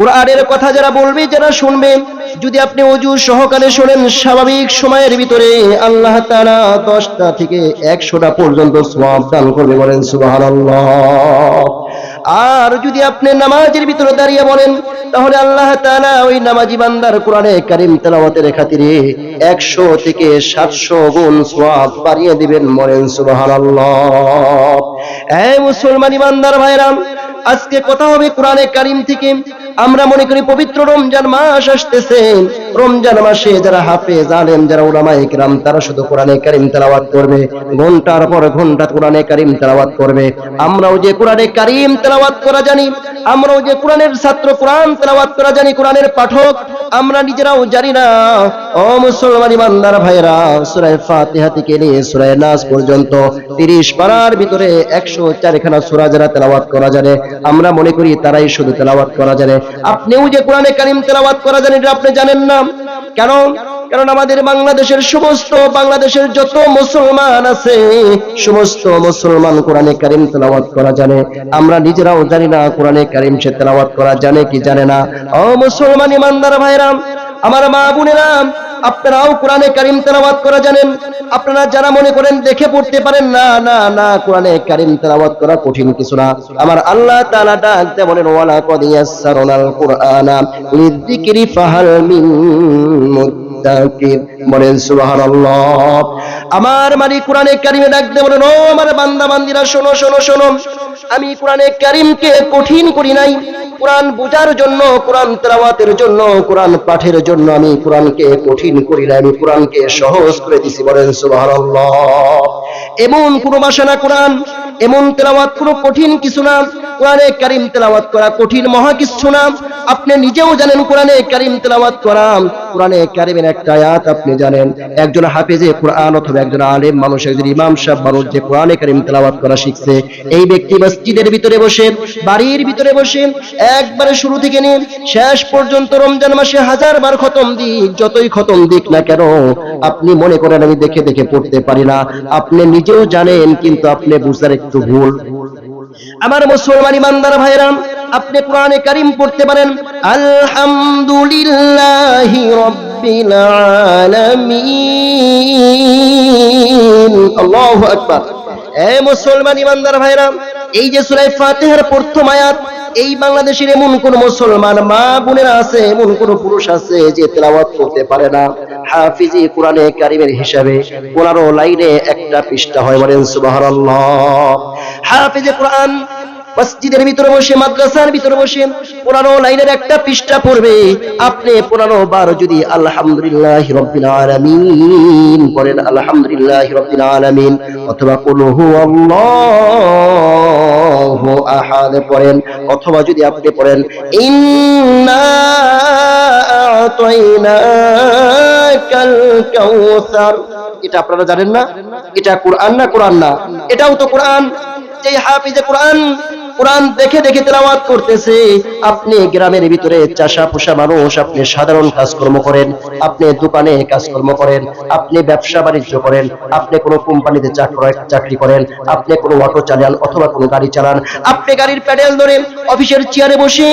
কোরআনের কথা যারা বলবে, যারা শুনবে, যদি আপনি ওযু সহকারে শোনেন, স্বাভাবিক সময়ের ভিতরে আল্লাহ তাআলা 10টা থেকে 100টা পর্যন্ত সওয়াব দান করবে, বলেন সুবহানাল্লাহ। আর যদি আপনি নামাজের ভিতরে দাঁড়িয়ে বলেন, তাহলে আল্লাহ তাআলা ওই নামাজি বান্দার কোরআনে কারীম তেলাওয়াতের খাতিরে 100 থেকে 700 গুণ সওয়াব বাড়িয়ে দিবেন, বলেন সুবহানাল্লাহ। এই মুসলমানি বান্দার ভাইরা, আজকে কথা হবে কোরআনে কারীম থেকে। আমরা মনে করি পবিত্র রমজান মাস আসতেছে, রমজান মাসে যারা হাফেজ আলেম, যারা উলামায়ে কিরাম, তারা শুধু কোরআনে কারীম তেলাওয়াত করবে, ঘন্টার পর ঘন্টা কোরআনে কারীম তেলাওয়াত করবে। আমরাও যে কোরআনে কারীম তেলাওয়াত করা জানি, আমরাও যে কোরআনের ছাত্র, কোরআন তেলাওয়াত করা জানি, কোরআনের পাঠক, আমরা নিজেরাও জানি না। ও মুসলমানি বান্দার ভাইরা, সূরা ফাতিহা থেকে নিয়ে সূরা নাস পর্যন্ত 30 পারার ভিতরে 104 খানা সূরা যারা তেলাওয়াত করা জানে, আমরা মনে করি তারাই শুধু তেলাওয়াত করা জানে। আপনিও যে কোরআনে কারীম তেলাওয়াত করা জানেন, এটা আপনি জানেন না। কেন? কারণ আমাদের বাংলাদেশের বাংলাদেশের যত মুসলমান আছে, সমস্ত মুসলমান কোরআনে কারীম তেলাওয়াত করা জানে। আমরা নিজেরাও জানি না কোরআনে কারীম সে তেলাওয়াত করা জানে কি জানে না। ও মুসলমান ইমানদার ভাইরা, আমার মা বোনেরা, আপনারাও কোরআনে কারীম তেলাওয়াত করা জানেন। আপনারা যারা মনে করেন দেখে পড়তে পারেন না, না না, কোরআনে কারীম তেলাওয়াত করা কঠিন কিছু না। আমার আল্লাহ তাআলা ডাকতে বলেন, ওয়ালা কদ ইয়াসসারনাল কুরআনা লিযিকরি ফাহাল মিন মুদ্দাকির, বলেন সুবহানাল্লাহ। আমার মালিক কোরআনে কারীমে ডাকতে বলেন, ও আমার বান্দা বান্দিরা, শোনো শোনো শোনো, আমি কোরআনে কারীমকে কঠিন করি নাই। কোরআন বোঝার জন্য, কোরআন তেলাওয়াতের জন্য, কোরআন পাঠের জন্য আমি কোরআনকে কঠিন করি না, আমি কোরআনকে সহজ করে দিছি, বলেন সুবহানাল্লাহ। এমন কোন ভাষা না কোরআন, এমন তেলাওয়াত কোনো কঠিন কিছু না। কোরআনে কারীম তেলাওয়াত করা কঠিন মহা কিছু না। আপনি নিজেও জানেন কোরআনে কারীম তেলাওয়াত করা। কোরআনে কারীমের একটা আয়াত আপনি জানেন, একজন হাফেজে কোরআন অথবা একজন আলেম মানুষ, একজন ইমাম সাহেব মানুষ যে কোরআনে কারীম তেলাওয়াত করা শিখছে, এই ব্যক্তি মসজিদের ভিতরে বসে, বাড়ির ভিতরে বসে, একবারে শুরু থেকে নিয়ে শেষ পর্যন্ত রমজান মাসে 1000 বার খতম দিক, যতই খতম দিক না কেন, আপনি মনে করেন আমি দেখে দেখে পড়তে পারি না, আপনি নিজেও জানেন, কিন্তু আপনি বুঝার একটু ভুল। আমার মুসলমান ইমানদার ভাইরা, আপনি কোরআনে কারীম পড়তে পারেন, আলহামদুলিল্লাহি রাব্বিল আলামিন, আল্লাহু আকবার। এই মুসলমান ইমানদার ভাইরা, এই যে সূরা ফাতিহার প্রথম আয়াত, এই বাংলাদেশের এমন কোন মুসলমান মা বোনেরা আছে, এমন কোন পুরুষ আছে যে তেলাওয়াত করতে পারে না। হাফিজি কোরআনে কারীমের হিসাবে 15 লাইনে একটা পৃষ্ঠা হয়, বলেন সুবহানাল্লাহ। হাফিজে কোরআন মসজিদের ভিতরে বসে, মাদ্রাসার ভিতরে বসে 15 লাইনের একটা পৃষ্ঠা পড়বে। আপনি 15 বার যদি আলহামদুলিল্লাহি রাব্বিল আলামিন পড়েন, আলহামদুলিল্লাহি রাব্বিল আলামিন, অথবা কুল হুয়াল্লাহু আহাদ পড়েন, অথবা যদি আপনি পড়েন ইন্না আ'তাইনাকাল কাউসার, এটা আপনারা জানেন না? এটা কোরআন না? কোরআন না, এটাও তো কোরআন। যে হাফিজে কোরআন কোরআন দেখে দেখে তেলাওয়াত করতেছে, আপনি গ্রামের ভিতরে চাষা পোষা মানুষ, আপনি সাধারণ কাজকর্ম করেন, আপনি দোকানে কাজকর্ম করেন, আপনি ব্যবসা বাণিজ্য করেন, আপনি কোনো কোম্পানিতে চাকরি করেন, আপনি কোনো অটো চালান অথবা কোনো গাড়ি চালান, আপনি গাড়ির প্যাডেল ধরে অফিসের চেয়ারে বসে,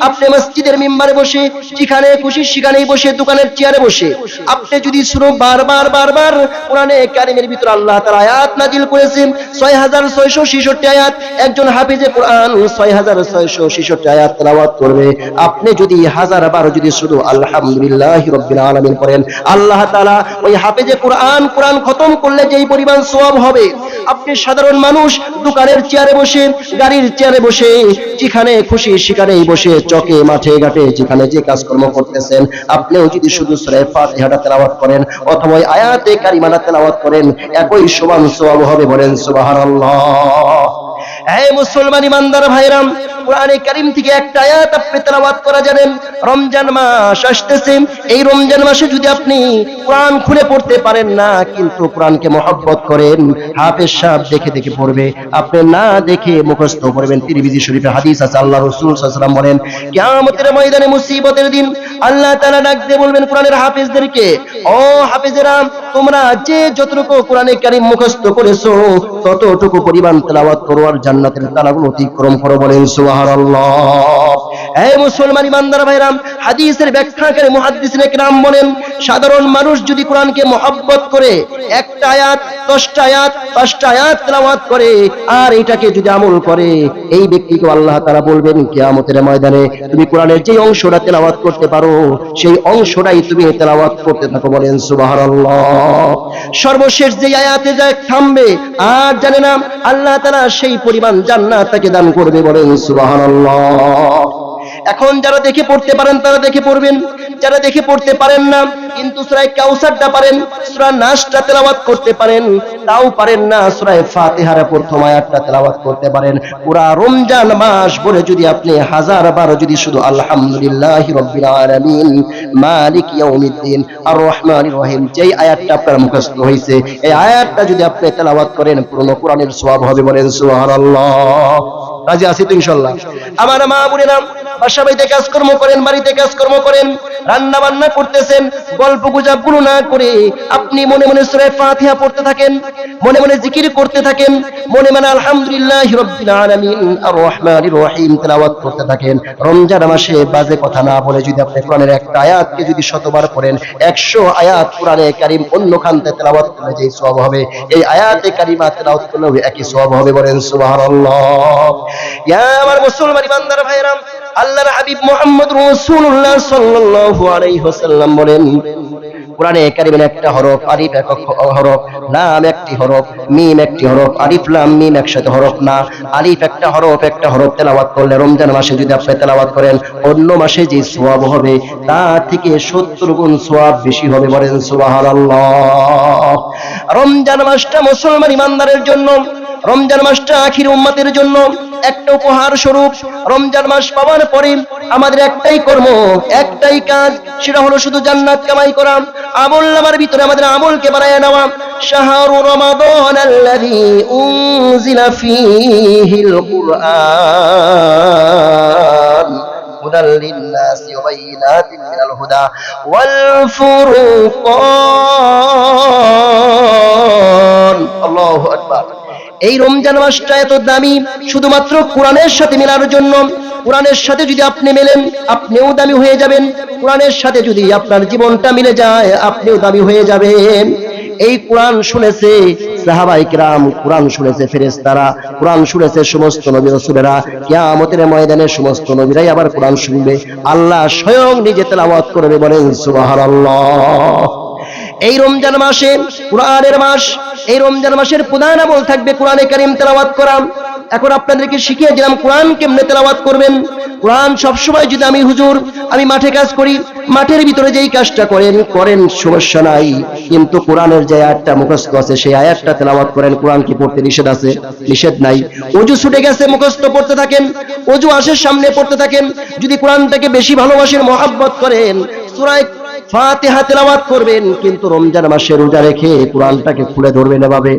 আপনি মসজিদের মিম্বারে বসে, যেখানে খুশি সেখানেই বসে, দোকানের চেয়ারে বসে, আপনি যদি শুনো বারবার বারবার কোরআনে কারীমের ভিতরে আল্লাহ তাআলা আয়াত নাজিল করেছেন 6666 আয়াত, একজন হাফিজে কোরআন 6666 আয়াত তেলাওয়াত করবে। আপনি যদি 1000 বার যদি শুধু আলহামদুলিল্লাহি রাব্বিল আলামিন পড়েন, আল্লাহ তাআলা ওই হাফেজে কোরআন খতম করলে যেই পরিমাণ সওয়াব হবে, আপনি সাধারণ মানুষ দোকানের চেয়ারে বসে, গাড়ির চেয়ারে বসে, যেখানে খুশি সেখানেই বসে, চকে মাঠে ঘাটে যেখানে যে কাজকর্ম করতেছেন, আপনিও যদি শুধু সূরা ফাতিহাটা তেলাওয়াত করেন অথবা ওই আয়াতে কারিমাটা তেলাওয়াত করেন, একই সমান সওয়াব হবে, বলেন সুবহানাল্লাহ। এই মুসলমান ইমানদার ভাইরা, কোরআনে কারীম থেকে একটা আয়াত আপনি তেলাওয়াত করা জানেন। রমজান মাস আসতেছে, এই রমজান মাসে যদি আপনি কোরআন খুলে পড়তে পারেন না, কিন্তু কোরআনকে মহব্বত করেন, হাফেজ সাহেব দেখে দেখে পড়বে, আপনি না দেখে মুখস্থ করবেন। তিরমিজি শরীফে হাদিস আছে, আল্লাহ রাসূল সাল্লাল্লাহু আলাইহি ওয়াসাল্লাম বলেন, কিয়ামতের ময়দানে মুসিবতের দিন আল্লাহ তাআলা ডাক দিয়ে বলবেন কোরআনের হাফেজদেরকে, ও হাফেজেরা, তোমরা যে যতটুকু কোরআনে কারীম মুখস্থ করেছো ততটুকু পরিমাণ তেলাওয়াত করো আর জান্নাতের তালাগুলো অতিক্রম করো। বলেন সুবহানাল্লাহ। এই মুসলমান ইমানদার ভাইরা, হাদিসের ব্যাখ্যাকারী মুহাদ্দিসিনে কেরাম বলেন, সাধারণ মানুষ যদি কোরআনকে মহব্বত করে একটা আয়াত 10টা আয়াত 5টা আয়াত তেলাওয়াত করে আর এটাকে যদি আমল করে, এই ব্যক্তিকে আল্লাহ তাআলা বলবেন কিয়ামতের ময়দানে তুমি কোরআনের যে অংশটা তেলাওয়াত করতে পারো সেই অংশটাই তুমি তেলাওয়াত করতে থাকো। বলেন সুবহানাল্লাহ। সর্বশেষ যে আয়াতে যা থামবে আর জানে না, আল্লাহ তাআলা সেই পরিমাণ জান্নাত তাকে দান করবে। বলেন সুবহানাল্লাহ। এখন যারা দেখে পড়তে পারেন তারা দেখে পড়বেন, যারা দেখে পড়তে পারেন না কিন্তু সূরা কাউসারটা পারেন, সূরা নাসটা তেলাওয়াত করতে পারেন, তাও পারেন না সূরা ফাতিহার প্রথম আয়াতটা তেলাওয়াত করতে পারেন, পুরা রমজান মাস ভরে যদি আপনি 1000 বার যদি শুধু আলহামদুলিল্লাহি রাব্বিল আলামিন মালিক ইয়াউমিদ্দিন আর রহমানির রহিম যেই আয়াতটা আপনার মুখস্থ হয়েছে এই আয়াতটা যদি আপনি তেলাওয়াত করেন পুরো কোরআনের সওয়াব হবে। বলেন সুবহানাল্লাহ। রাজি আছি তো ইনশাআল্লাহ? আমার মা বোনেরা, বাসা বাড়িতে কাজকর্ম করেন, বাড়িতে কাজকর্ম করেন, রান্না বান্না করতেছেন, গল্প গুজব গুলো না করে আপনি মনে মনে সূরা ফাতিহা পড়তে থাকেন, মনে মনে জিকির করতে থাকেন, মনে মনে আলহামদুলিল্লাহি রাব্বিল আলামিন আর রহমানির রহিম তেলাওয়াত করতে থাকেন। রমজান মাসে বাজে কথা না বলে যদি আপনি কোরআনের একটা আয়াতকে যদি 100 বার পড়েন, 100 আয়াত কোরআনে কারীম অন্য খান্তে তেলাওয়াত করলে যেই সওয়াব হবে এই আয়াতে কারিমা তেলাওয়াত করলেও একই সওয়াব হবে। বলেন সুবহানাল্লাহ। ইয়া আমার মুসলমান ইমানদার ভাইরা, আল্লাহর হাবিব মুহাম্মদ রাসূলুল্লাহ সাল্লাল্লাহু আলাইহি ওয়াসাল্লাম বলেন, কোরআনে কারীমের একটা হরফ আলিফ এক হরফ, লাম একটি হরফ, মিম একটি হরফ, আলিফ লাম মিম একসাথে হরফ না, আলিফ একটা হরফ তেলাওয়াত করলে রমজান মাসে যদি আপনি তেলাওয়াত করেন অন্য মাসে যে সওয়াব হবে তার থেকে 70 গুণ সওয়াব বেশি হবে। বলেন সুবহানাল্লাহ। রমজান মাসটা মুসলমান ইমানদারের জন্য, রমজান মাসটা আখির উম্মতের জন্য একটা উপহার স্বরূপ। রমজান মাস পাওয়ার পরে আমাদের একটাই কর্ম, একটাই কাজ, সেটা হলো শুধু জান্নাত কামাই করা, আমলনামার ভিতরে আমাদের আমলকে বাড়ায় নেওয়া। শাহরু রমাদান আল্লাযী উনজিলা ফীহিল কুরআন হুদাল লিন-নাসি ওয়া বাইয়িনাতিন মিনাল হুদা ওয়াল ফুরকান। আল্লাহু আকবার। এই রমজান মাসটা এত দামি শুধুমাত্র কোরআনের সাথে মেলার জন্য। কোরআনের সাথে যদি আপনি মেলেন আপনিও দামি হয়ে যাবেন, কোরআনের সাথে যদি আপনার জীবনটা মিলে যায় আপনিও দামি হয়ে যাবেন। এই কোরআন শুনেছে সাহাবায়ে কিরাম, কোরআন শুনেছে ফেরেশতারা, কোরআন শুনেছে সমস্ত নবী রাসূলেরা, কিয়ামতের ময়দানে সমস্ত নবীরাই আবার কোরআন শুনবে, আল্লাহ স্বয়ং নিজে তেলাওয়াত করবে। বলেন সুবহানাল্লাহ। এই রমজান মাসে কোরআনের মাস, এই রমজান মাসের প্রধান আমল থাকবে কোরআনে কারীম তেলাওয়াত করা। এখন আপনাদেরকে শিখিয়ে দিলাম কোরআন কেমনে তেলাওয়াত করবেন। কোরআন সবসময় যদি আমি মাঠে কাজ করি, মাঠের ভিতরে যেই কাজটা করেন সমস্যা নাই, কিন্তু কোরআনের যে আয়াতটা মুখস্থ আছে সেই আয়াতটা তেলাওয়াত করেন। কোরআন কি পড়তে নিষেধ আছে? নিষেধ নাই। ওযু ছুটে গেছে মুখস্থ পড়তে থাকেন, ওযু আসের সামনে পড়তে থাকেন। যদি কোরআনটাকে বেশি ভালোবাসেন, মহব্বত করেন, সূরা ফাতিহা তেলাওয়াত করবেন, কিন্তু রমজান মাসে রোজা রেখে কোরআনটাকে খুলে ধরবেন। এভাবে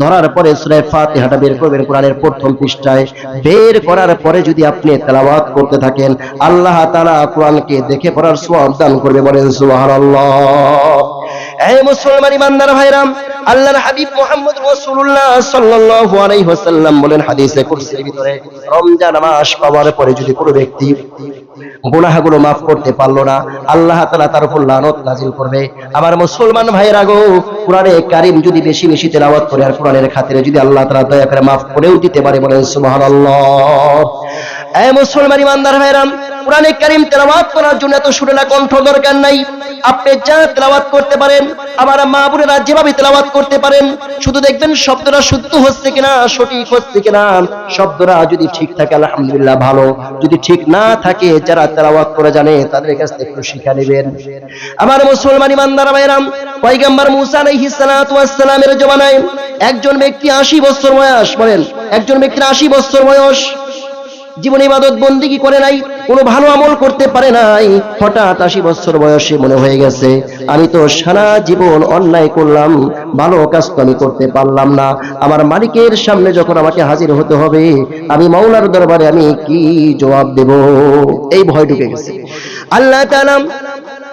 ধরার পরে সূরা ফাতিহাটা বের করবেন কোরআনের প্রথম পৃষ্ঠায়, বের করার পরে যদি আপনি তেলাওয়াত করতে থাকেন আল্লাহ তাআলা কোরআনকে দেখে পড়ার সওয়াব দান করবে। বলেন সুবহানাল্লাহ। এই মুসলমান ইমানদার ভাইরা, আল্লাহর হাবিব মুহাম্মদ রাসূলুল্লাহ সাল্লাল্লাহু আলাইহি ওয়াসাল্লাম বলেন হাদিসে কুদসির ভিতরে, রমজান মাস পাওয়ার পরে যদি কোনো ব্যক্তি গুনাহগুলো মাফ করতে পারলো না আল্লাহ তাআলা তার উপর লানত নাজিল করবে। আমার মুসলমান ভাইরা গো, কোরআনে কারীম যদি বেশি বেশি তেলাওয়াত করে আর কোরআনের খাতিরে যদি আল্লাহ তাআলা দয়া করে মাফ করেও দিতে পারে। বলেন সুবহানাল্লাহ। এই মুসলমান ইমানদার ভাইরা, কোরআনে কারীম তেলাওয়াত করার জন্য এত সুরেলা কণ্ঠ দরকার নাই। আপনি যা তেলাওয়াত করতে পারেন, আমার মা বোনেরা যেভাবে তেলাওয়াত করতে পারেন, শুধু দেখবেন শব্দটা শুদ্ধ হচ্ছে কিনা, সঠিক হচ্ছে কিনা। শব্দটা যদি ঠিক থাকে আলহামদুলিল্লাহ ভালো, যদি ঠিক না থাকে যারা তেলাওয়াত করে জানে তাদের কাছ থেকে একটু শিক্ষা নেবেন। আমার মুসলমান ইমানদার ভাইরা, পয়গম্বর মূসা আলাইহিস সালাতু ওয়াস সালামের জমানায় একজন ব্যক্তি 80 বছর বয়স, বলেন একজন ব্যক্তির 80 বছর বয়স, জীবনে ইবাদত বন্দেগী করে নাই, কোনো ভালো আমল করতে পারে নাই, হঠাৎ 80 বছর বয়সে মনে হয়ে গেছে আমি তো সারা জীবন অন্যায় করলাম, ভালো কাজ তো আমি করতে পারলাম না, আমার মালিকের সামনে যখন আমাকে হাজির হতে হবে আমি মাওলার দরবারে আমি কি জবাব দেব, এই ভয় ঢুকে গেছে। আল্লাহ তাআলা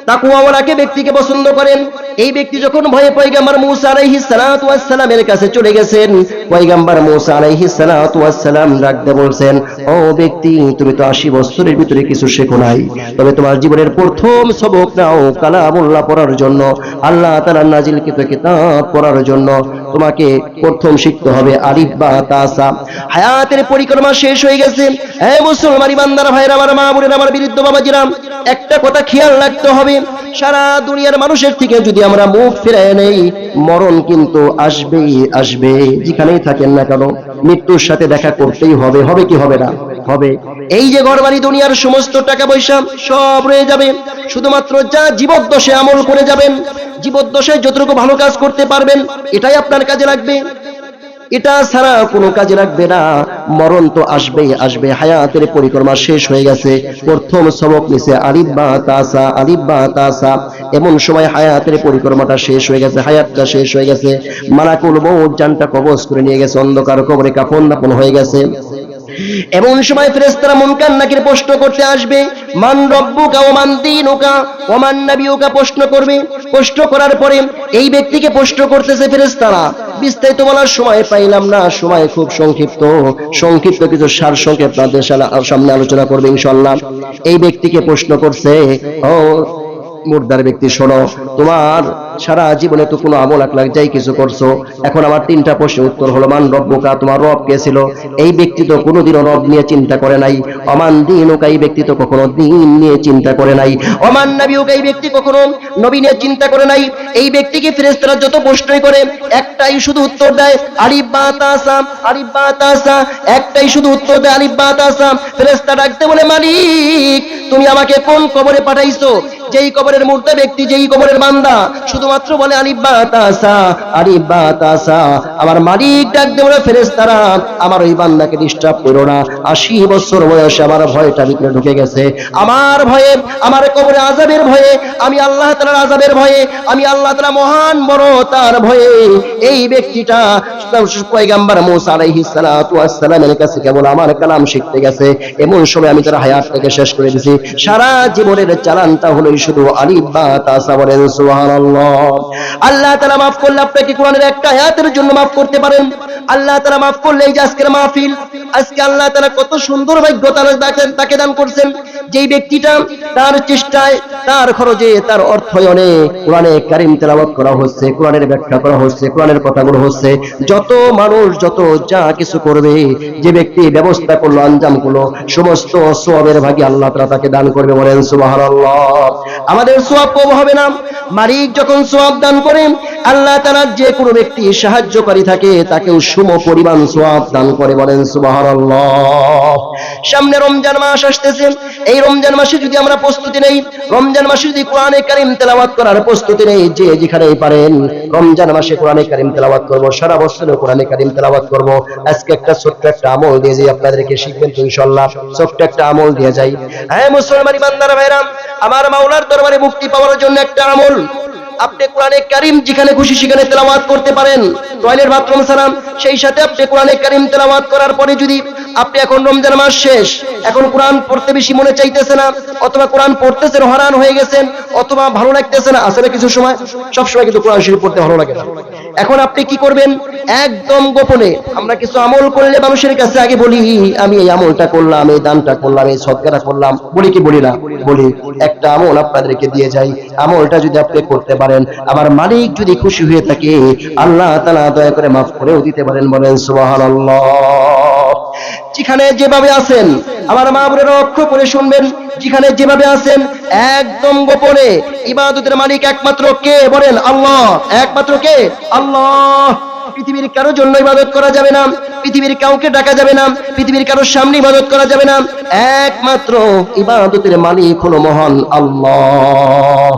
তাকওয়াওয়ালাকে ব্যক্তিকে পছন্দ করেন। এই ব্যক্তি যখন ভয়ে পয়গম্বর মূসা আলাইহিস সালাতু ওয়াস সালামের কাছে চলে গেছেন, পয়গম্বর মূসা আলাইহিস সালাতু ওয়াস সালাম ডাকতে বলছেন, ও ব্যক্তি, তুমি তো 80 বছরের ভিতরে কিছু শেখো নাই, তবে তোমার জীবনের প্রথম সবক নাও কালামুল্লাহ পড়ার জন্য, আল্লাহ তাআলার নাজিলকৃত কিতাব পড়ার জন্য তোমাকে প্রথম শিখতে হবে আলিফ বা তা সা। হায়াতের পরিক্রমা শেষ হয়ে গেছে। হে মুসলমান ইমানদার ভাইরা, আমার মা বোনেরা, আমার বৃদ্ধ বাবাজিরা, একটা কথা খেয়াল রাখতে হবে, সারা দুনিয়ার মানুষের থেকে যদি আমরা মুখ ফিরিয়ে নেই, মরণ কিন্তু আসবেই আসবে, যেখানেই থাকেন না কেন মৃত্যুর সাথে দেখা করতেই হবে। হবে কি হবে না? হবে। এই যে ঘরবাড়ি দুনিয়ার সমস্ত টাকা পয়সা সব রয়ে যাবে, শুধুমাত্র যা জীবদ্দশায় আমল করে যাবেন, জীবদ্দশায় যতটুকু ভালো কাজ করতে পারবেন এটাই আপনার কাজে লাগবে, এটা ছাড়া কোনো কাজে লাগবে না। মরণ তো আসবেই আসবে। হায়াতের পরিক্রমা শেষ হয়ে গেছে, প্রথম সবক নিছে আলিফ বা তা সা, আলিফ বা তা সা। এমন সময় হায়াতের পরিক্রমাটা শেষ হয়ে গেছে, হায়াতটা শেষ হয়ে গেছে, মালাকুল মউত জানটা কবজ করে নিয়ে গেছে, অন্ধকার কবরে কাফন দাফন হয়ে গেছে। এমন সময় ফেরেশতারা মুনকার নাকির প্রশ্ন করতে আসবে, মান রব্বুকা ওয়া মান দীনুকা ওয়া মান নাবিয়ুকা, প্রশ্ন করবে। প্রশ্ন করার পরে এই ব্যক্তিকে প্রশ্ন করতেছে ফেরেশতারা, বিস্তারিত বলার সময় পাইলাম না, সময় খুব সংক্ষিপ্ত, সংক্ষিপ্ত কিছু সার সংক্ষেপ আপনাদের সামনে আলোচনা করবে ইনশাআল্লাহ। এই ব্যক্তিকে প্রশ্ন করছে, ও মুর্দার ব্যক্তি, শোনো, তোমার সারা জীবনে তো কোনো আমল আকলাক যাই কিছু করছো, এখন আমার 3টা প্রশ্নের উত্তর হলো, মান রব্বুকা, তোমার রব কে ছিল? এই ব্যক্তি তো কোনোদিনও রব নিয়ে চিন্তা করে নাই। অমান দীনুকা, এই ব্যক্তি তো কখনো দিন নিয়ে চিন্তা করে নাই। অমান নবিয়ুকা, এই ব্যক্তি কখনো নবী নিয়ে চিন্তা করে নাই। এই ব্যক্তিকে ফেরেশতারা যত প্রশ্নই করে একটাই শুধু উত্তর দেয়, আলিফ বা তা সা, আলিফ বা তা সা, একটাই শুধু উত্তর দেয়, আলিফ বা তা সা। ফেরেশতা ডাকতে বলে, মালিক, তুমি আমাকে কোন কবরে পাঠাইছো? যেই কবরের মুর্দা ব্যক্তি, যেই কবরের বান্দা শুধুমাত্র বলে আলিফ বা তা সা, আলিফ বা তা সা। আমার মালিক ডাকতে বলে, ফেরেশতারা, আমার ওই বান্দাকে ডিস্টার্ব করো না, 80 বছর বয়সে আমার ভয়টা ভিতরে ঢুকে গেছে, আমার ভয়ে, আমার কবরে আযাবের ভয়ে, আমি আল্লাহ তাআলার আযাবের ভয়ে, আমি আল্লাহ তাআলা মহান বড় তার ভয়ে এই ব্যক্তিটা পয়গম্বর মূসা আলাইহিস সালাতু ওয়াস সালামের কাছে কেবল আমার কালাম শিখতে গেছে। এমন সময় আমি তার হায়াতটাকে শেষ করে দিয়েছি। সারা জীবনের চালানটা হলো শুধু আলিফ বা তা সা। বলেন সুবহানাল্লাহ। আল্লাহ তাআলা মাফ করলে আপনাকে কোরআনের একটা আয়াতের জন্য মাফ করতে পারেন। আল্লাহ তাআলা মাফ করলে এই যে আজকের মাহফিল, আজকে আল্লাহ তাআলা কত সুন্দর ভাগ্য তাকে দান করছেন, যেই ব্যক্তিটা তার চেষ্টায়, তার খরচে, তার অর্থায়নে কোরআনে কারীম তেলাওয়াত করা হচ্ছে, কোরআনের ব্যাখ্যা করা হচ্ছে, কোরআনের কথাগুলো হচ্ছে, যত মানুষ যত যা কিছু করবে, যে ব্যক্তি ব্যবস্থা করলো, আঞ্জাম করলো, সমস্ত সওয়াবের ভাগী আল্লাহ তাআলা তাকে দান করবে। বলেন সুবহানাল্লাহ। আমাদের সওয়াব কম হবে না। মালিক যখন সওয়াব দান করেন, আল্লাহ তাআলা যে কোনো ব্যক্তি সাহায্যকারী থাকে তাকেও সম পরিমাণ সওয়াব দান করে। বলেন সুবহানাল্লাহ। সামনে রমজান মাস আসতেছে, এই রমজান মাসে যদি আমরা প্রস্তুতি নেই, রমজান মাসে যদি কোরআনে কারীম তেলাওয়াত করার প্রস্তুতি নেই, যে যেখানেই পারেন রমজান মাসে কোরআনে কারীম তেলাওয়াত করব, সারা বছর কোরআনে কারীম তেলাওয়াত করব। আজকে একটা ছোট্ট একটা আমল দিয়ে যাই, আপনাদেরকে শিখবেন তো ইনশাআল্লাহ। ছোট্ট একটা আমল দিয়ে যাই। হ্যাঁ মুসলমান ইমানদার ভাইরা, আমার মাওলার দরবারে মুক্তি পাওয়ার জন্য একটা আমল, আপনি কোরআনে কারীম যেখানে খুশি সেখানে তেলাওয়াত করতে পারেন, টয়লেট বাথরুম সালাম, সেই সাথে আপনি কোরআনে কারীম তেলাওয়াত করার পরে যদি আপনি এখন রমজান মাস শেষ, এখন কোরআন পড়তে বেশি মনে চাইতেছে না, অথবা কোরআন পড়তেছেন হরান হয়ে গেছেন, অথবা ভালো লাগতেছে না, আসলে কিছু সময়, সব সময় কিন্তু কোরআন শরীফ পড়তে ভালো লাগে না। এখন আপনি কি করবেন? একদম গোপনে, আমরা কিছু আমল করলে মানুষের কাছে আগে বলি, আমি এই আমলটা করলাম, এই দানটা করলাম, এই সদকাটা করলাম, বলি কি বলি না? বলি। একটা আমল আপনাদেরকে দিয়ে যাই, আমলটা যদি আপনি করতে পারেন, আমার মালিক যদি খুশি হয়ে থাকে, আল্লাহ তাআলা দয়া করে মাফ করেও দিতে পারেন। বলেন সুবহানাল্লাহ। যেখানে যেভাবে আছেন আমার মা বোনেরা লক্ষ্য করে শুনবেন, যেখানে যেভাবে আছেন একদম গোপনে, ইবাদতের মালিক একমাত্র কে? বলেন আল্লাহ। একমাত্র কে? আল্লাহ। পৃথিবীর কারোর জন্য ইবাদত করা যাবে না, পৃথিবীর কাউকে ডাকা যাবে না, পৃথিবীর কারোর সামনে ইবাদত করা যাবে না। একমাত্র ইবাদতের মালিক হলো মহান আল্লাহ।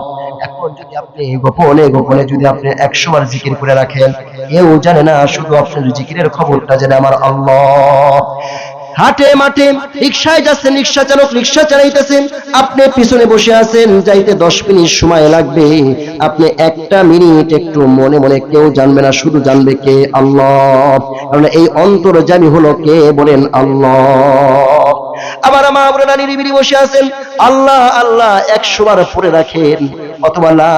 এখন যদি আপনি গোপনে গোপনে যদি আপনি 100 বার জিকির করে রাখেন, কেউ জানে না, শুধু আপনার জিকিরের খবরটা জানে আমার আল্লাহ। হাটে মাঠে রিকশায় যাচ্ছেন, রিকশা চালক রিকশা চালাইতেছেন, আপনি পিছনে বসে আছেন, যাইতে 10 মিনিট সময় লাগবে, আপনি একটা মিনিট একটু মনে মনে কেউ জানবে না, শুধু জানবে কে? আল্লাহ। কারণ এই অন্তর্যামী হলো কে? বলেন আল্লাহ। আবার মা বোনেরা নিরিবিলি বসে আছেন, আল্লাহ আল্লাহ 100 বার পড়ে রাখেন, অথবা লা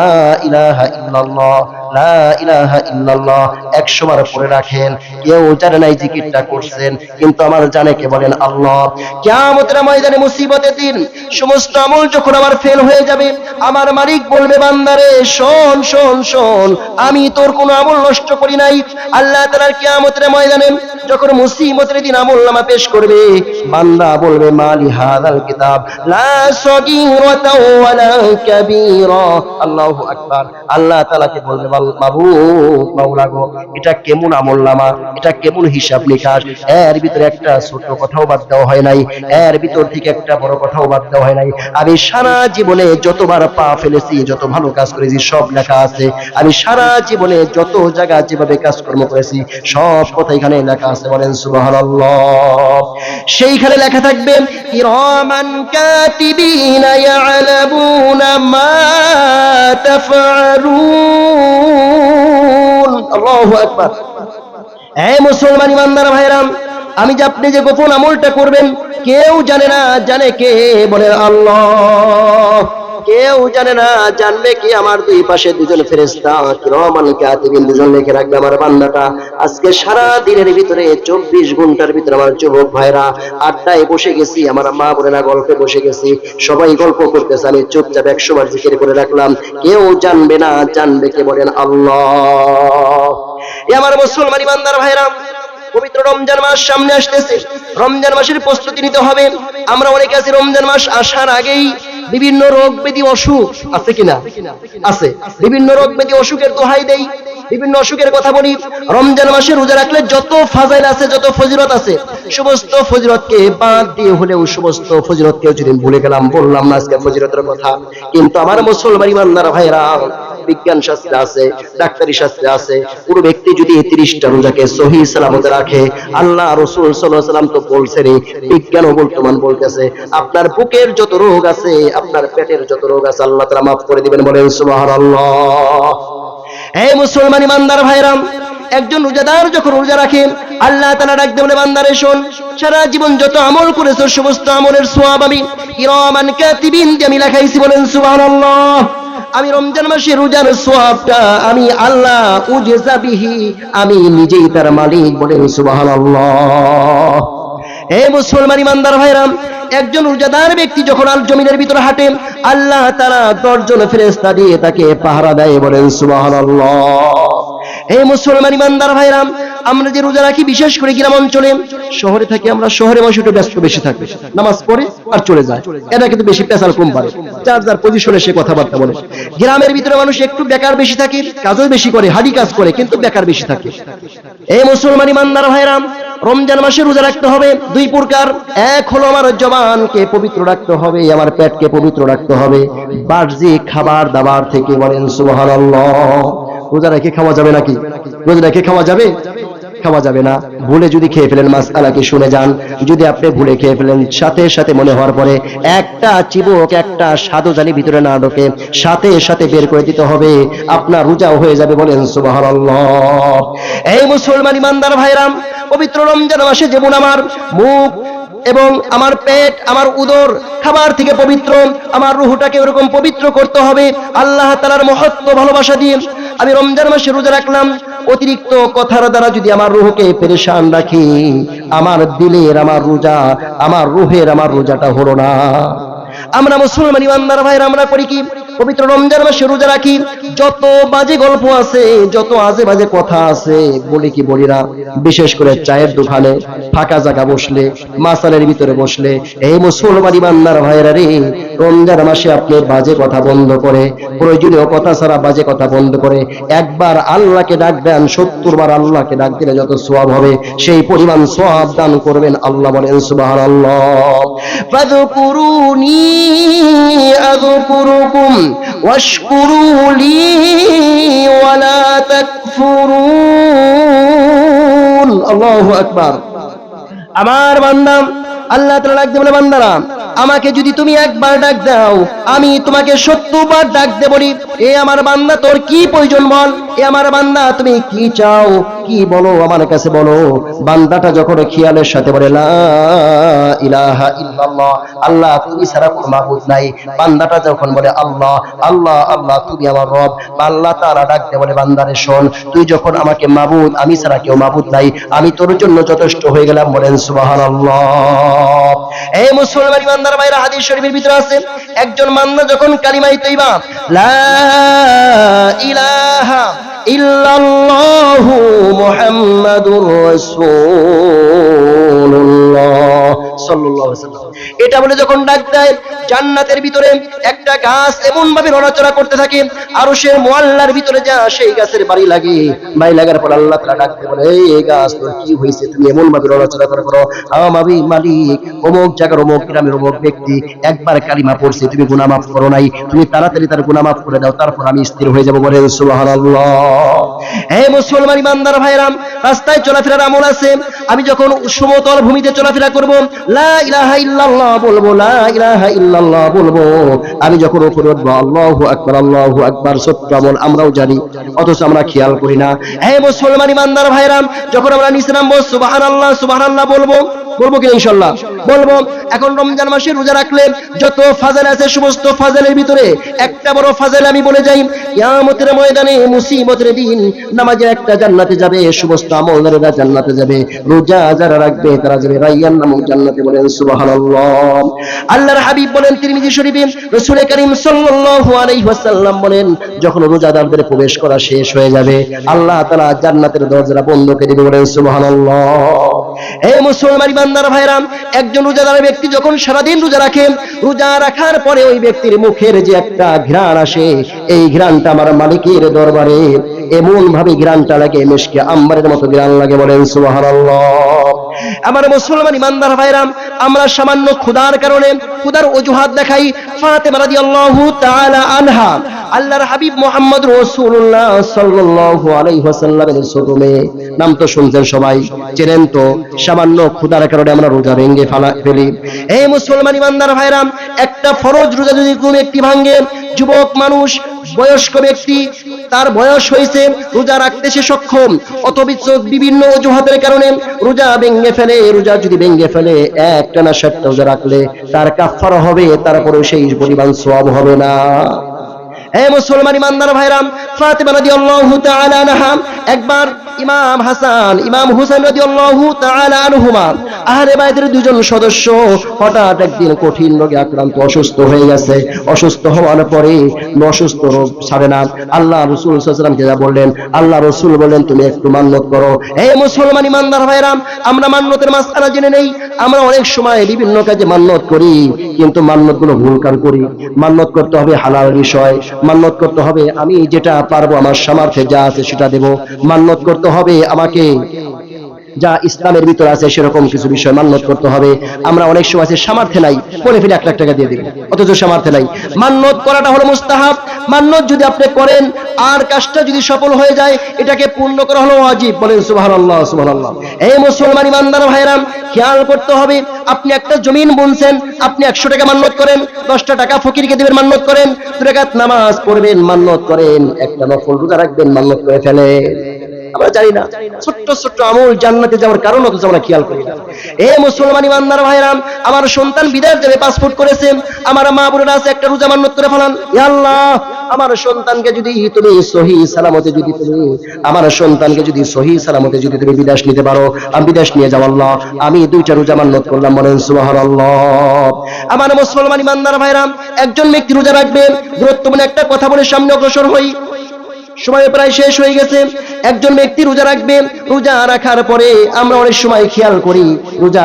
ইলাহা ইল্লাল্লাহ, লা ইলাহা ইল্লাল্লাহ 100 বার পড়ে রাখেন। কেউ জানে না এই জিকিরটা করছেন, কিন্তু আমার জানে কে? বলেন আল্লাহ। কিয়ামতের ময়দানে মুসিবতের দিন সমস্ত আমল যখন আমার ফেল হয়ে যাবে, আমার মালিক বলবে, বান্দারে শোন শোন শোন, আমি তোর কোনো আমল নষ্ট করি নাই। আল্লাহ তাআলার কিয়ামতের ময়দানে যখন মুসিবতের দিন আমলনামা পেশ করবে, বান্দা বলবে, মালি হাযাল কিতাব লা সাগীরাতা ওয়ালা কাবীরা। আল্লাহু আকবার। আল্লাহ তাআলাকে বলবে, মাবুদ মাওলা গো, এটা কেমন আমলনামা, এটা কেমন হিসাব নিকাশ, এর ভিতরে একটা ছোট কথাও বাদ দেওয়া হয় নাই, এর ভিতর থেকে একটা বড় কথাও বাদ দেওয়া হয় নাই। আমি সারা জীবনে যতবার পা ফেলেছি, যত ভালো কাজ করেছি সব লেখা আছে। আমি সারা জীবনে যত জায়গা যেভাবে কাজকর্ম করেছি সব কথা এখানে লেখা আছে। বলেন সুবহানাল্লাহ। সেইখানে লেখা থাকবে, কিরামান কাতিবিনা ইয়ালামুনা মা তাফআলুন। আল্লাহু আকবার। এই মুসলমান ইমানদার ভাইরাম, আমি যে আপনি যে গোপন আমলটা করবেন কেউ জানে না, জানে কে? বলে আল্লাহ। কেউ জানে না, জানবে কি? আমার দুই পাশে দুজন ফেরেশতা কিরামান কাতিবিন, দুজন লিখে রাখবে আমার বান্দাটা আজকে সারা দিনের ভিতরে 24 ঘন্টার ভিতরে আমার যুবক ভাইরা আড্ডায় বসে গেছি, আমার মা বোনেরা গল্পে বসে গেছি, সবাই গল্প করতেছে, আমি চুপচাপ 100 বার জিকির করে রাখলাম, কেউ জানবে না, জানবে কে? বলেন আল্লাহ। এ আমার মুসলমান ইমানদার ভাইরা, পবিত্র রমজান মাস সামনে আসতেছে, রমজান মাসের প্রস্তুতি নিতে হবে। আমরা অনেকে আছি রমজান মাস আসার আগেই বিভিন্ন রোগ ব্যাধি অসুখ আছে কিনা? আছে। বিভিন্ন রোগ ব্যাধি অসুখের দোহাই দেই, বিভিন্ন অসুখের কথা বলি। রমজান মাসে রোজা রাখলে যত ফাজাইল আছে, যত ফজিলত আছে, সমস্ত ফজিলতকে বাদ দিয়ে হলেও সমস্ত ফজিলতকে যদি ভুলে গেলাম, বললাম না আজকে ফজিলতের কথা। কিন্তু আমার মুসলমান ইমানদার ভাইরা, বিজ্ঞান শাস্ত্রে আছে, ডাক্তারি শাস্ত্রে আছে, কোন ব্যক্তি যদি 30টা রোজাকে সহি সালামতে রাখে, আল্লাহ রাসূল সাল্লাল্লাহু আলাইহি ওয়াসাল্লাম তো বলছেন, বিজ্ঞান বর্তমান বলতেছে, আপনার বুকের যত রোগ আছে, আপনার পেটের যত রোগ আছে, আল্লাহ তাআলা মাফ করে দিবেন। বলেন সুবহানাল্লাহ। এই মুসলমান ইমানদার ভাইরা, একজন রোজাদার যখন রোজা রাখে, আল্লাহ তাআলা ডাক দিয়ে বলে, বান্দারে শোন, সারা জীবন যত আমল করেছো সমস্ত আমলের সওয়াব আমি কিরামান কাতিবিন দিয়ে আমি লেখাইছি। বলেন সুবহানাল্লাহ। আমি রমজান মাসে রোজার সওয়াবটা আমি আল্লাহ উজজা বিহি, আমি নিজেই তার মালিক। বলেন সুবহানাল্লাহ। হে মুসলমান ইমানদার ভাইরা, একজন রোজাদার ব্যক্তি যখন আল জমিনের ভিতরে হাঁটে, আল্লাহ তাআলা 10 জন ফেরেশতা দিয়ে তাকে পাহারা দেয়। বলেন সুবহানাল্লাহ। হে মুসলমান ইমানদার ভাইরা, আমরা যে রোজা রাখি বিশেষ করে গ্রাম অঞ্চলে, শহরে থাকি আমরা, শহরে বসে একটু ব্যস্ত বেশি থাকে, নামাজ পড়ে আর চলে যায়, এটা কিন্তু বেশি পেশাল কম পারে, যার যার পজিশনে সে কথাবার্তা বলে। গ্রামের ভিতরে মানুষ একটু বেকার বেশি থাকে, কাজও বেশি করে, হাডি কাজ করে, কিন্তু বেকার বেশি থাকে। এই মুসলমান ইমানদার ভাইরা, রমজান মাসে রোজা রাখতে হবে 2 প্রকার। এক হলো আমার জবানকে পবিত্র রাখতে হবে, আমার পেটকে পবিত্র রাখতে হবে বাহ্যিক খাবার দাবার থেকে। বলেন সুবহানাল্লাহ। রোজা রেখে খাওয়া যাবে নাকি? রোজা রেখে খাওয়া যাবে? খাওয়া যাবে না। ভুলে যদি খেয়ে ফেলেন, মাসআলা কি শুনে যান, যদি আপনি ভুলে খেয়ে ফেলেন, সাথে সাথে মনে হওয়ার পরে একটা চিবুক, একটা স্বাদু জালি ভিতরে না ঢোকে, সাথে সাথে বের করে দিতে হবে, আপনার রোজাও হয়ে যাবে। বলেন সুবহানাল্লাহ। এই মুসলমান ইমানদার ভাইরা, পবিত্র রমজান মাসে যেমন আমার মুখ এবং আমার পেট, আমার উদর খাবার থেকে পবিত্র, আমার রূহটাকে এরকম পবিত্র করতে হবে আল্লাহ তাআলার মহত্ব ভালোবাসা দিয়ে। আমি রমজান মাসে রোজা রাখলাম, অতিরিক্ত কথার দ্বারা যদি আমার রূহকে পেরেশান রাখি, আমার দিলের আমার রোজা, আমার রূহের আমার রোজাটা হলো না। আমরা মুসলমান ইমানদার ভাইরা, আমরা করি কি? পবিত্র রমজান মাসে রোজা রাখি, যত বাজে গল্প আছে, যত আজে বাজে কথা আছে, বলি কি বলি না, বিশেষ করে চায়ের দোকানে ফাঁকা জায়গা বসলে, মাসালের ভিতরে বসলে, এই মুসলমান ইমানদার ভাইরা রে, রমজান মাসে আপনি বাজে কথা বন্ধ করে, প্রয়োজনীয় কথা ছাড়া বাজে কথা বন্ধ করে একবার আল্লাহকে ডাক দেন, 70 বার আল্লাহকে ডাক দিলে যত সওয়াব হবে সেই পরিমাণ সওয়াব দান করবেন আল্লাহ। বলেন সুবহানাল্লাহ। ফাযকুরুনি আযকুরুকুম ওয়াশকুরু লি ওয়ালা তাকফুরুন। আল্লাহু আকবার। আমার বান্দা আল্লাহ তাআলা ডাক দিয়ে বলে, বান্দারা আমাকে যদি তুমি একবার ডাক দাও আমি তোমাকে 70 বার ডাক দেব বলি। এ আমার বান্দা তোর কি প্রয়োজন বল, এ আমার বান্দা তুমি কি চাও, কি বলো আমার কাছে বলো। বান্দাটা যখন খেয়ালের সাথে বলে লা ইলাহা ইল্লাল্লাহ, আল্লাহ তুমি ছাড়া কোনো মাবুদ নাই, বান্দাটা যখন বলে আল্লাহ আল্লাহ আল্লাহ তুমি আমার রব, আল্লাহ তাআলা ডাক দিয়ে বলে, বান্দারে শোন, তুই যখন আমাকে মাবুদ, আমি ছাড়া কেউ মাবুদ নাই, আমি তোর জন্য যথেষ্ট হয়ে গেলাম। বলেন সুবহানাল্লাহ। এই মুসলমান ইমানদার ভাইরা, হাদিস শরীফের ভিতরে আছে একজন বান্দা যখন কালিমায়ে তাইয়্যিবা লা ইলাহা ইল্লাল্লাহু মুহাম্মাদুর রাসূলুল্লাহ সাল্লাল্লাহু আলাইহি ওয়াসাল্লাম এটা বলে যখন ডাক দেয়, জান্নাতের ভিতরে একটা গাছ এমন ভাবে নড়াচড়া করতে থাকে, আরশের মুআল্লার ভিতরে যা সেই গাছের বাড়ি লাগে, বাড়ি লাগার পর আল্লাহ তাআলা ডাক দিয়ে বলে, এই গাছ তোর কি হয়েছে, তুমি এমন ভাবে নড়াচড়া করো। আমি মালিক অমুক জায়গার অমুক গ্রামের অমুক ব্যক্তি একবার কালিমা পড়ছে, তুমি গুনাহ মাফ করো নাই, তুমি তাড়াতাড়ি তার গুনাহ মাফ করে দাও, তারপর আমি স্থির হয়ে যাব। বলে সুবহানাল্লাহ। হে মুসলমান ইমানদার ভাইরাম, রাস্তায় চলাফেরার আমল আছে। আমি যখন সমতল ভূমিতে চলাফেরা করব লা ইলাহা ইল্লাল্লাহ বলবো, লা ইলাহা ইল্লাল্লাহ বলবো। আমি যখন উপরে উঠবো আল্লাহু আকবার আল্লাহু আকবার। ছোট্ট আমল আমরাও জানি, অথচ আমরা খেয়াল করি না। হে মুসলমান ইমানদার ভাইরাম, যখন আমরা নিচে নামবো সুবহানাল্লাহ সুবহানাল্লাহ বলবো, বলবো কি ইনশাআল্লাহ বলবো। এখন রমজান মাসে রোজা রাখলে যত ফাজিল আছে সমস্ত ফাজিলের ভিতরে একটা বড় ফাজিল আমি বলে যাই, কিয়ামতের ময়দানে মুসিবতের দিন নামাজে একটা জান্নাতে যাবে, সমস্ত আমলদারেরা জান্নাতে যাবে, রোজা যারা রাখবে তারা যাবে রাইয়ান নামক জান্নাতে। বলেন সুবহানাল্লাহ। আল্লাহর হাবিব বলেন তিরমিজি শরীফে, রাসূল করিম সাল্লাল্লাহু আলাইহি ওয়াসাল্লাম বলেন, যখন রোজাদারদের প্রবেশ করা শেষ হয়ে যাবে আল্লাহ তাআলা জান্নাতের দরজা বন্ধ করে দিবে। বলেন সুবহানাল্লাহ। এই মুসলমান ইমানদার ভাইরা, একজন রোজাদার ব্যক্তি যখন সারাদিন রোজা রাখে, রোজা রাখার পরে ওই ব্যক্তির মুখের যে একটা ঘ্রাণ আসে, এই ঘ্রাণটা আমার মালিকের দরবারে এমন ভাবে ঘ্রাণটা লাগে, মিশকে আম্বারের মতো ঘ্রাণ লাগে। বলেন সুবহানাল্লাহ। আমার মুসলমান ইমানদার ভাইরা, আমরা সামান্য ক্ষুধার কারণে ক্ষুধার অজুহাত দেখাই। ফাতেমা রাদিয়াল্লাহু তাআলা আনহা, আল্লাহর হাবিব মুহাম্মদ রাসূলুল্লাহ সাল্লাল্লাহু আলাইহি ওয়াসাল্লামের ছোট মেয়ে, নাম তো শুনছেন সবাই, চেনেন তো। সামান্য ক্ষুধার কারণে আমরা রোজা ভেঙে ফেলি। এই মুসলমান ইমানদার ভাইরা, একটা ফরজ রোজা যদি কোনো ব্যক্তি ভাঙে, যুবক মানুষ বয়স্ক ব্যক্তি তার বয়স হয়েছে, রোজা রাখতে সে সক্ষম, অথচ বিভিন্ন অজুহাতের কারণে রোজা ভেঙে ফেলে। রোজা যদি ভেঙে ফেলে একটানা 60টা রোজা রাখলে তার কাফারা হবে, তারপরে সেই পরিমাণ সওয়াব হবে না। হে মুসলমান ইমানদার ভাইরাম, ফাতেমা রাদিয়াল্লাহু তাআলা আনহা একবার ইমাম হাসান ইমাম হুসাইন রাদিয়াল্লাহু তাআলা আনহুমা আহলে বাইতের দুজন সদস্য হঠাৎ একদিন কঠিন রোগে আক্রান্ত, অসুস্থ হয়ে গেছে। অসুস্থ হওয়ার পরে অসুস্থ রোগ ছাড়ে না। আল্লাহ রাসূল সাল্লাল্লাহু আলাইহি ওয়াসাল্লামকে যা বললেন, আল্লাহ রাসূল বললেন তুমি একটু মান্নত করো। হে মুসলমান ইমানদার ভাইরাম, আমরা মান্নতের মাসআলা জেনে নেই। আমরা অনেক সময় বিভিন্ন কাজে মান্নত করি, কিন্তু মান্নতগুলো ভুল কাজ করি। মান্নত করতে হবে হালাল বিষয়, মান্নত করতে হবে আমি যেটা পারবো, আমার সামর্থ্যে যা আছে সেটা দেব। মান্নত করতে হবে আমাকে যা ইসলামের ভিতর আছে সেরকম কিছু বিষয় মান্নত করতে হবে। আমরা অনেক সময় আছে সামর্থ্যে নাই, বলে ফেলে 1 লাখ টাকা দিয়ে দিই, অথচ সামর্থ্যে নাই। মান্নত করাটা হলো মুস্তাহাব। মান্নত যদি আপনি করেন আর কাজটা যদি সফল হয়ে যায়, এটাকে পূর্ণ করা হলো ওয়াজিব। বলেন সুবহানাল্লাহ সুবহানাল্লাহ। এই মুসলমান ইমানদার ভাইরা, খেয়াল করতে হবে, আপনি একটা জমিন বুনছেন, আপনি 100 টাকা মান্নত করেন, 10টা টাকা ফকিরকে দিবেন মান্নত করেন, 2 রাকাত নামাজ পড়বেন মান্নত করেন, একটা নফল রোজা রাখবেন মান্নত করে ফেলেন। আমরা জানি না ছোট্ট ছোট্ট আমল জান্নাতে যাওয়ার কারণ, অথচ আমরা খেয়াল করি না। এ মুসলমান ইমানদার ভাইরা, আমার সন্তান বিদেশ যাবে, পাসপোর্ট করেছে, আমার মা বোনেরা আছে একটা রোজা মান্নত করে ফেলান, ইয়া আল্লাহ আমার সন্তানকে যদি তুমি সহি সালামতে যদি তুমি আমার সন্তানকে যদি সহি সালামতে যদি তুমি বিদেশ নিতে পারো, আমি বিদেশ নিয়ে যাও আল্লাহ, আমি 2টা রোজা মান্নত করলাম। বলেন সুবহানাল্লাহ। আমার মুসলমান ইমানদার ভাইরা, একজন ব্যক্তি রোজা রাখবেন, গুরুত্বপূর্ণ একটা কথা বলে সামনে অগ্রসর হই, সময় প্রায় শেষ হয়ে গেছে। একজন ব্যক্তি রোজা রাখবে, রোজা রাখার পরে আমরা অনেক সময় খেয়াল করি, রোজা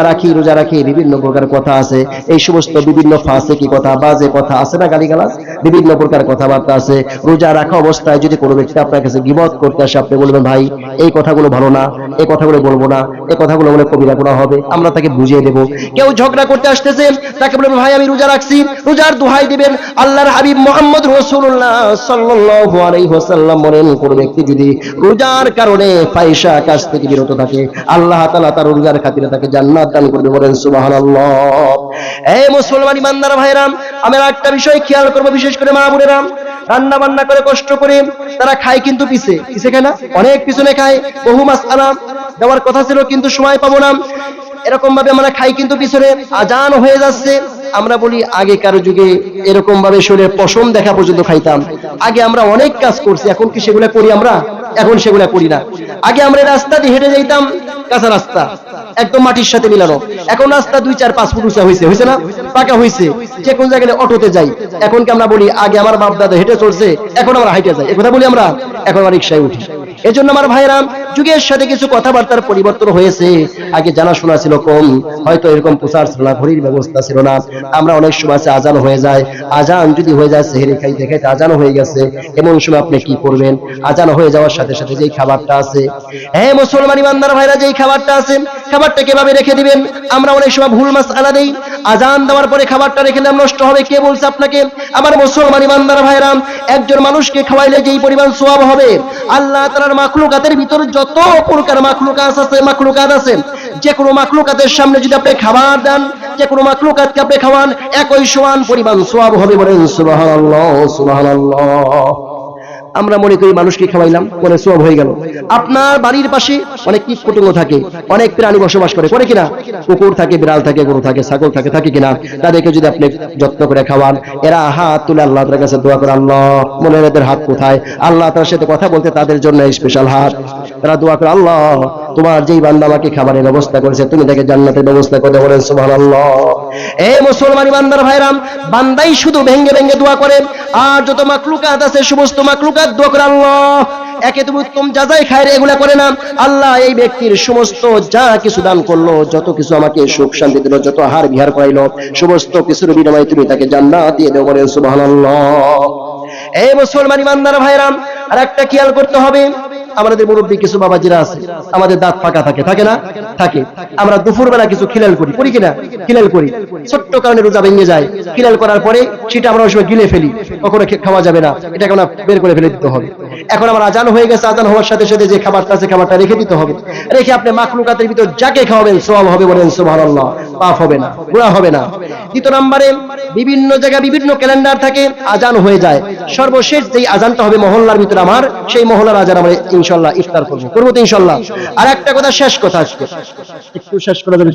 রাখি বিভিন্ন প্রকার কথা আছে, এই সমস্ত বিভিন্ন ফাসিকি কথা, বাজে কথা আছে না, গালিগালাজ, বিভিন্ন প্রকার কথাবার্তা আছে। রোজা রাখা অবস্থায় যদি কোনো ব্যক্তি আপনার কাছে গীবত করতে আসে, আপনি বলবেন ভাই এই কথাগুলো ভালো না, এই কথাগুলো বলবো না, এই কথাগুলো বলে কবিরা করা হবে, আমরা তাকে বুঝিয়ে দেব। কেউ ঝগড়া করতে আসতেছে, তাকে বলবেন ভাই আমি রোজা রাখছি, রোজার দোহাই দিবেন। আল্লাহর হাবিব মুহাম্মদ রাসূলুল্লাহ সাল্লাল্লাহু আলাইহি ওয়াসাল্লাম মরেন কোন ব্যক্তি যদি রোজার কারণে ফাহিশা কাজ থেকে বিরত থাকে আল্লাহ তাআলা তার রোজার খাতিরে তাকে জান্নাত দান করবে বলেন সুবহানাল্লাহ। এই মুসলমান ইমানদার ভাইরা, আমরা একটা বিষয় খেয়াল করব, বিশেষ করে মা বোনেরা রান্না বান্না করে কষ্ট করে তারা খায়, কিন্তু পিছে খায় না, অনেক পিছনে খায়। বহু মাসআলা দেওয়ার কথা ছিল কিন্তু সময় পাবো না, এরকম ভাবে আমরা খাই কিন্তু পিছনে আজান হয়ে যাচ্ছে। আমরা বলি আগেকার যুগে এরকম ভাবে শরীরের পশম দেখা পর্যন্ত খাইতাম। আগে আমরা অনেক কাজ করছি, এখন কি সেগুলা করি আমরা? এখন সেগুলা করি না। আগে আমরা রাস্তা দিয়ে হেঁটে যাইতাম, কাঁচা রাস্তা একদম মাটির সাথে মিলানো। এখন রাস্তা 2-4-5 ফুট উঁচা হয়েছে না, পাকা হয়েছে, যে কোন জায়গায় অটোতে যাই। এখন কি আমরা বলি আগে আমার বাপ দাদা হেঁটে চলছে, এখন আমরা হাইটে যাই, একথা বলি আমরা? এখন আমরা রিক্সায় উঠি। এজন্য আমার ভাইরা, যুগের সাথে কিছু কথাবার্তার পরিবর্তন হয়েছে। আগে জানাশোনা ছিল কম, হয়তো এরকম প্রচার ছিল না, ঘড়ির ব্যবস্থা ছিল না। আমরা অনেক সময় আজান হয়ে যায়, আজান যদি হয়ে যায় সেহরি খাইতে খাইতে আজান হয়ে গেছে, এমন সময় আপনি কি করবেন? আজান হয়ে যাওয়ার সাথে সাথে যেই খাবারটা আছে, হ্যাঁ মুসলমান ইমানদার ভাইরা, যেই খাবারটা আছে খাবারটা কিভাবে রেখে দিবেন? আমরা অনেক সময় ভুল মাসআলা দেই। আজান দেওয়ার পরে খাবারটা রেখে দিলে নষ্ট হবে, কে বলছে আপনাকে? আমার মুসলমান ইমানদার ভাইরা, একজন মানুষকে খাওয়াইলে যেই পরিমাণ সওয়াব হবে, আল্লাহ তাআলার মাখলুকাতের ভিতর যত প্রকার মাখলুকাত আছে, যে কোনো মাখলুকাতের সামনে যদি আপনি খাবার দেন, যে কোনো মাখলুকাতকে আপনি খাওয়ান, একই সমান পরিমাণ সওয়াব হবে। বলেন সুবহানাল্লাহ, সুবহানাল্লাহ। আমরা মনে করি মানুষকে খাওয়াইলাম, পরে সওয়াব হয়ে গেল। আপনার বাড়ির পাশে অনেক কীটপতঙ্গ থাকে, অনেক প্রাণী বসবাস করে কিনা? কুকুর থাকে, বিড়াল থাকে, গরু থাকে, ছাগল থাকে কিনা? তাদেরকে যদি আপনি যত্ন করে খাওয়ান, এরা হাত তুলে আল্লাহ তাআলার কাছে দোয়া করে, আল্লাহ, মনে এদের হাত কোথায়? আল্লাহ তাআলার সাথে কথা বলতে তাদের জন্য স্পেশাল হাত। তারা দোয়া করে, আল্লাহ, তোমার যেই বান্দা আমাকে খাবারের ব্যবস্থা করেছে, তুমি তাকে জান্নাতের ব্যবস্থা করে। বলেন সুবহানাল্লাহ। এই মুসলমান বান্দার ভাইরা, বান্দাই শুধু ভেঙ্গে ভেঙ্গে দোয়া করে, আর যত মাখলুকাত আছে সমস্ত মাখলুকাত দোয়া করে, আল্লাহ, একে তুমি উত্তম যাচাই খায়রে, এগুলা করে না। আল্লাহ, এই ব্যক্তির সমস্ত যা কিছু দান করলো, যত কিছু আমাকে সুখ শান্তি দিল, যত আহার বিহার করাইলো, সমস্ত কিছুর বিনিময়ে তুমি তাকে জান্নাত দিয়ে দাও। বলেন সুবহানাল্লাহ। এই মুসলমান ইমানদার ভাইরা, আর একটা খেয়াল করতে হবে, আমাদের মুরব্বী কিছু বাবাজিরা আছে, আমাদের দাঁত ফাঁকা থাকে না? থাকে। আমরা দুপুরবেলা কিছু খিলাল করি কিনা? খিলাল করি, ছোট্ট কারণে রোজা ভেঙে যায়। খিলাল করার পরে সেটা আমরা ওই সময় গিলে ফেলি, কখনো খাওয়া যাবে না, এটাকে আমরা বের করে ফেলে দিতে হবে। এখন আমার আজান হয়ে গেছে, আজান হওয়ার সাথে সাথে যে খাবারটা আছে খাবারটা রেখে দিতে হবে। রেখে আপনি মাখলুকাতের ভিতর যাকে খাওয়াবেন সওয়াব হবে। বলেন সুবহানাল্লাহ, পাপ হবে না, গুনাহ হবে না। দ্বিতীয় নম্বরে, বিভিন্ন জায়গায় বিভিন্ন ক্যালেন্ডার থাকে, আজান হয়ে যায়, সর্বশেষ যেই আজানটা হবে মহল্লার ভিতরে আমার, সেই মহল্লার আজান আমরা ইনশাআল্লাহ ইফতার করবো তো ইনশাআল্লাহ। আর একটা কথা, শেষ কথা, একটু শেষ করে দেব,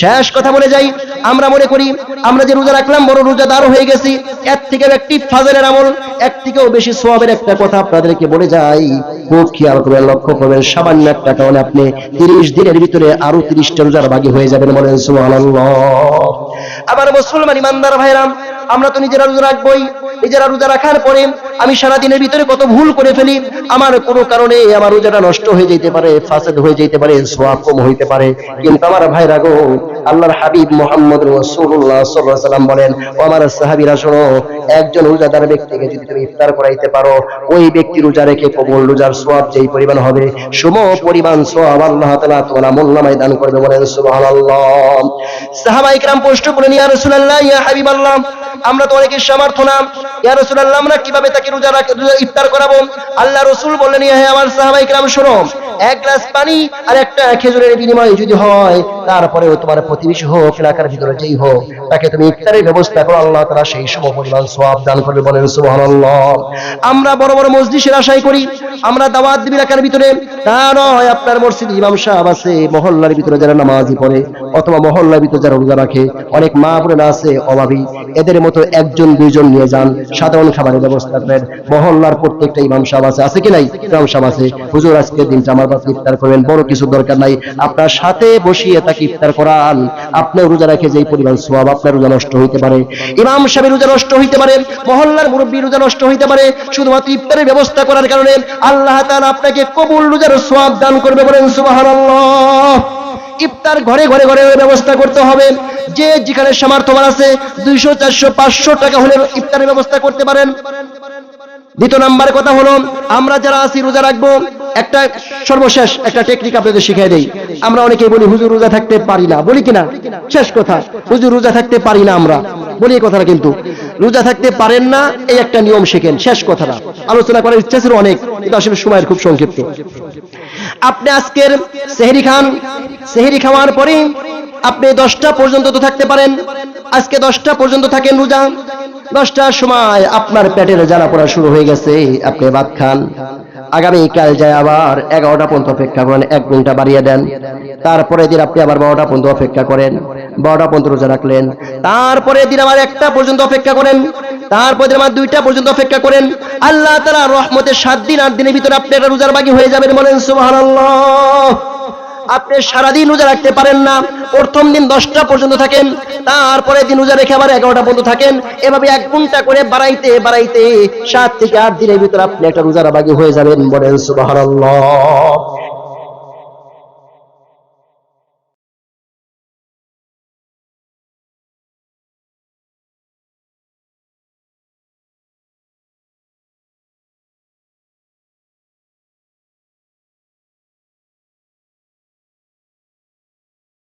শেষ কথা বলে যাই। আমরা মনে করি আমরা যে রোজা রাখলাম বড় রোজাদার হয়ে গেছি, এর থেকে একটি ফাজলের আমল, এর থেকেও বেশি সওয়াবের একটা কথা আপনাদেরকে বলে যাই, খুব খেয়াল করবেন, লক্ষ্য করবেন। সামান্য একটা কারণে আপনি 30 দিনের ভিতরে আরো 30টা রোজার ভাগী হয়ে যাবেন। বলেন সুবহানাল্লাহ। আবার মুসলমান ইমানদার ভাইরা, আমরা তো নিজেরা রোজা রাখবই, নিজেরা রোজা রাখার পরে আমি সারা দিনের ভিতরে কত ভুল করে ফেলি, আমার কোনো কারণে আমার রোজাটা নষ্ট হয়ে যেতে পারে, ফাসাদ হয়ে যেতে পারে, সওয়াব কম হইতে পারে। কিন্তু আমার ভাইরা গো, আল্লাহর হাবিব মুহাম্মদ রাসূলুল্লাহ সাল্লাল্লাহু আলাইহি ওয়াসাল্লাম বলেন, ও আমার সাহাবীরা শোনো, একজন রোজাদার ব্যক্তিকে যদি তুমি ইফতার করাইতে পারো, ওই ব্যক্তি রোজা রেখে কবুল রোজার সওয়াব যেই পরিমাণ হবে, সম পরিমাণ সওয়াব আল্লাহ তাআলা তোমার আমলনামায় দান করবে। বলেন সুবহানাল্লাহ। সাহাবায়ে কিরাম প্রশ্ন করলেন, ইয়া রাসূলুল্লাহ, ইয়া হাবিবাল্লাহ, আমরা তো অনেকের সামর্থ্য না, ইয়া রাসূলুল্লাহ, আমরা কিভাবে তাকে রোজা ইফতার করাবো? আল্লাহ রাসূল বললেন, ইয়া আমার সাহাবায়ে কিরাম শোনো, এক গ্লাস পানি আর একটা খেজুরের বিনিময়ে যদি হয়, তারপরেও তোমার প্রতিবেশী হোক, এলাকার ভিতরে যেই হোক, তাকে তুমি ইফতারের ব্যবস্থা করো, আল্লাহ তাআলা সেই সম পরিমাণ সওয়াব দান করবে। বলেন সুবহানাল্লাহ। আমরা বড় বড় মসজিদের আশাই করি, আমরা দাওয়াত দিই এলাকার ভিতরে, তা নয়। আপনার মসজিদ ইমাম সাহেব আছে, মহল্লার ভিতরে যারা নামাজি পড়ে অথবা মহল্লার ভিতরে যারা রোজা রাখে, অনেক মা বোনেরা আছে অভাবী, এদের মতো একজন দুইজন নিয়ে যান, সাধারণ খাবারের ব্যবস্থা করেন। মহল্লার প্রত্যেকটা ইমাম সাহেব আছে কি নাই? ইমাম সাহেব আছে, হুজুর আজকের দিনটা আমার বাড়িতে ইফতার করবেন, বড় কিছু দরকার নাই, আপনার সাথে বসিয়ে তাকে ইফতার করান। আপনি রোজা রেখে যেই পরিমাণ সওয়াব, আপনার রোজা নষ্ট হইতে পারে, ইমাম সাহেবের রোজা নষ্ট হইতে পারে, মহল্লার মুরব্বীর রোজা নষ্ট হইতে পারে, শুধুমাত্র ইফতারের ব্যবস্থা করার কারণে আল্লাহ তাআলা আপনাকে কবুল রোজার সওয়াব দান করবে। বলেন সুবহানাল্লাহ। ইফতার ঘরে ঘরে ঘরে ব্যবস্থা করতে হবে, যে যেখানে সামর্থ্য আছে 200, 400, 500 টাকা হলে ইফতারের ব্যবস্থা করতে পারেন। দ্বিতীয় নাম্বার কথা হলো, আমরা যারা আছি রোজা রাখবো, একটা সর্বশেষ একটা টেকনিক আপনাদের শিখিয়ে দেই। আমরা অনেকেই বলি হুজুর রোজা থাকতে পারি না, বলি কিনা? শেষ কথা, হুজুর রোজা থাকতে পারি না, আমরা বলি এই কথাটা, কিন্তু রোজা থাকতে পারেন না এই একটা নিয়ম শিখেন। শেষ কথাটা আলোচনা করার ইচ্ছা ছিল অনেক, কিন্তু আসলে সময়ের খুব সংক্ষিপ্ত। আপনি আজকের সেহরি খান, সেহরি খাওয়ার পরে আপনি 10টা পর্যন্ত তো থাকতে পারেন। আজকে 10টা পর্যন্ত থাকেন রোজা। 10টার সময় আপনার পেটের জ্বালা পড়া শুরু হয়ে গেছে, আপনি ভাত খান। আগামীকাল যায় আবার 11টা পর্যন্ত অপেক্ষা করেন, 1 ঘন্টা বাড়িয়ে দেন। তারপরে দিন আপনি আবার 12টা পর্যন্ত অপেক্ষা করেন, 12টা পর্যন্ত রোজা রাখলেন। তারপরে দিন আবার 1টা পর্যন্ত অপেক্ষা করেন, তারপরে দিন আবার 2টা পর্যন্ত অপেক্ষা করেন। আল্লাহ তাআলা রহমতে 7 দিন 8 দিনের ভিতরে আপনি একটা রোজার বাকি হয়ে যাবেন। বলেন সুবহানাল্লাহ। আপনি সারাদিন রোজা রাখতে পারেন না, প্রথম দিন 10টা পর্যন্ত থাকেন, তারপরে দিন রোজা রেখে আবার 11টা পর্যন্ত থাকেন। এভাবে 1 ঘন্টা করে বাড়াইতে বাড়াইতে 7 থেকে 8 দিনের ভিতরে আপনি একটা রোজার বাকি হয়ে যাবেন। বলেন সুবহানাল্লাহ।